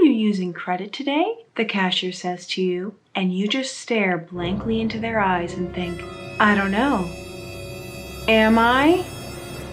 you using credit today?" the cashier says to you, and you just stare blankly into their eyes and think, "I don't know. Am I?"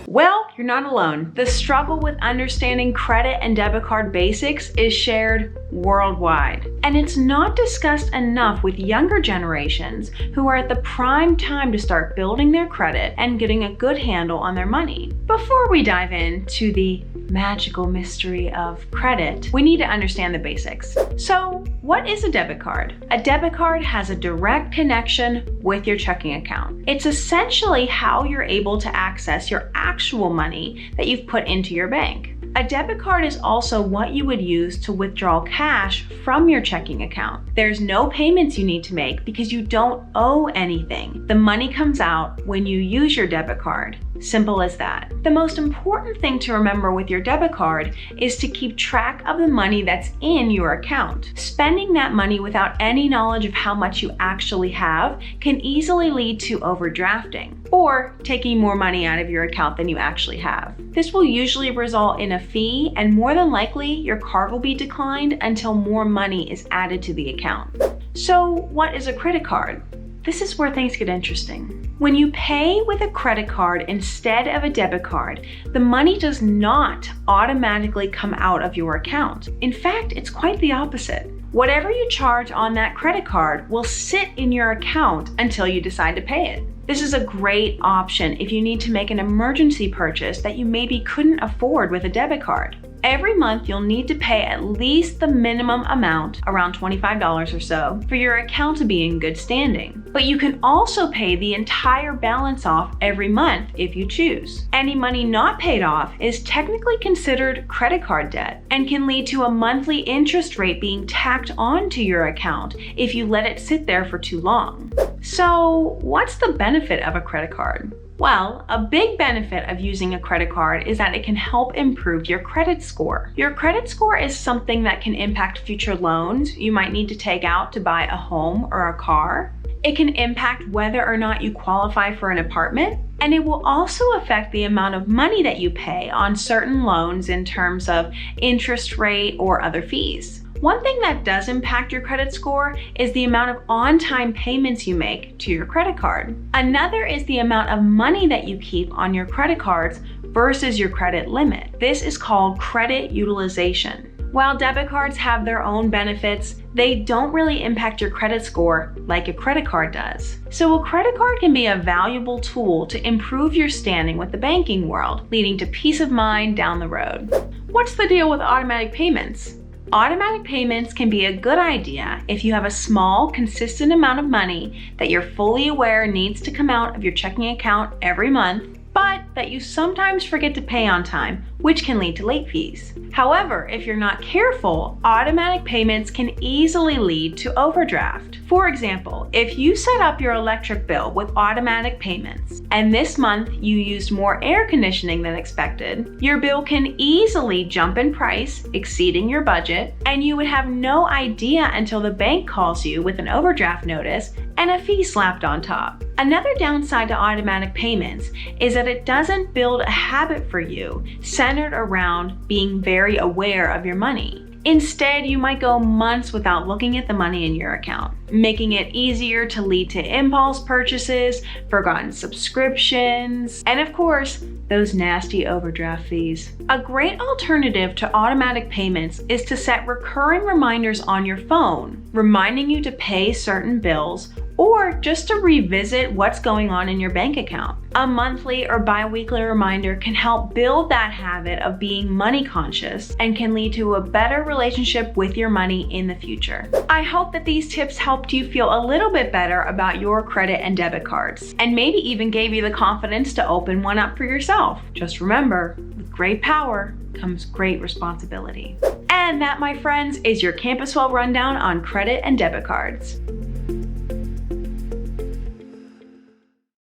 Well, you're not alone. The struggle with understanding credit and debit card basics is shared worldwide. And it's not discussed enough with younger generations who are at the prime time to start building their credit and getting a good handle on their money. Before we dive into the magical mystery of credit, we need to understand the basics. So, what is a debit card? A debit card has a direct connection with your checking account. It's essentially how you're able to access your actual money that you've put into your bank. A debit card is also what you would use to withdraw cash from your checking account. There's no payments you need to make because you don't owe anything. The money comes out when you use your debit card. Simple as that. The most important thing to remember with your debit card is to keep track of the money that's in your account. Spending that money without any knowledge of how much you actually have can easily lead to overdrafting or taking more money out of your account than you actually have. This will usually result in a fee, and more than likely your card will be declined until more money is added to the account. So, what is a credit card? This is where things get interesting. When you pay with a credit card instead of a debit card, the money does not automatically come out of your account. In fact, it's quite the opposite. Whatever you charge on that credit card will sit in your account until you decide to pay it. This is a great option if you need to make an emergency purchase that you maybe couldn't afford with a debit card. Every month, you'll need to pay at least the minimum amount, around $25 or so, for your account to be in good standing. But you can also pay the entire balance off every month if you choose. Any money not paid off is technically considered credit card debt and can lead to a monthly interest rate being tacked onto your account if you let it sit there for too long. So, what's the benefit of a credit card? Well, a big benefit of using a credit card is that it can help improve your credit score. Your credit score is something that can impact future loans you might need to take out to buy a home or a car. It can impact whether or not you qualify for an apartment, and it will also affect the amount of money that you pay on certain loans in terms of interest rate or other fees. One thing that does impact your credit score is the amount of on-time payments you make to your credit card. Another is the amount of money that you keep on your credit cards versus your credit limit. This is called credit utilization. While debit cards have their own benefits, they don't really impact your credit score like a credit card does. So a credit card can be a valuable tool to improve your standing with the banking world, leading to peace of mind down the road. What's the deal with automatic payments? Automatic payments can be a good idea if you have a small, consistent amount of money that you're fully aware needs to come out of your checking account every month, but that you sometimes forget to pay on time, which can lead to late fees. However, if you're not careful, automatic payments can easily lead to overdraft. For example, if you set up your electric bill with automatic payments, and this month you used more air conditioning than expected, your bill can easily jump in price, exceeding your budget, and you would have no idea until the bank calls you with an overdraft notice and a fee slapped on top. Another downside to automatic payments is that it doesn't build a habit for you centered around being very aware of your money. Instead, you might go months without looking at the money in your account, making it easier to lead to impulse purchases, forgotten subscriptions, and of course, those nasty overdraft fees. A great alternative to automatic payments is to set recurring reminders on your phone, reminding you to pay certain bills or just to revisit what's going on in your bank account. A monthly or bi-weekly reminder can help build that habit of being money conscious and can lead to a better relationship with your money in the future. I hope that these tips helped you feel a little bit better about your credit and debit cards, and maybe even gave you the confidence to open one up for yourself. Just remember, with great power comes great responsibility. And that, my friends, is your Campus Well rundown on credit and debit cards.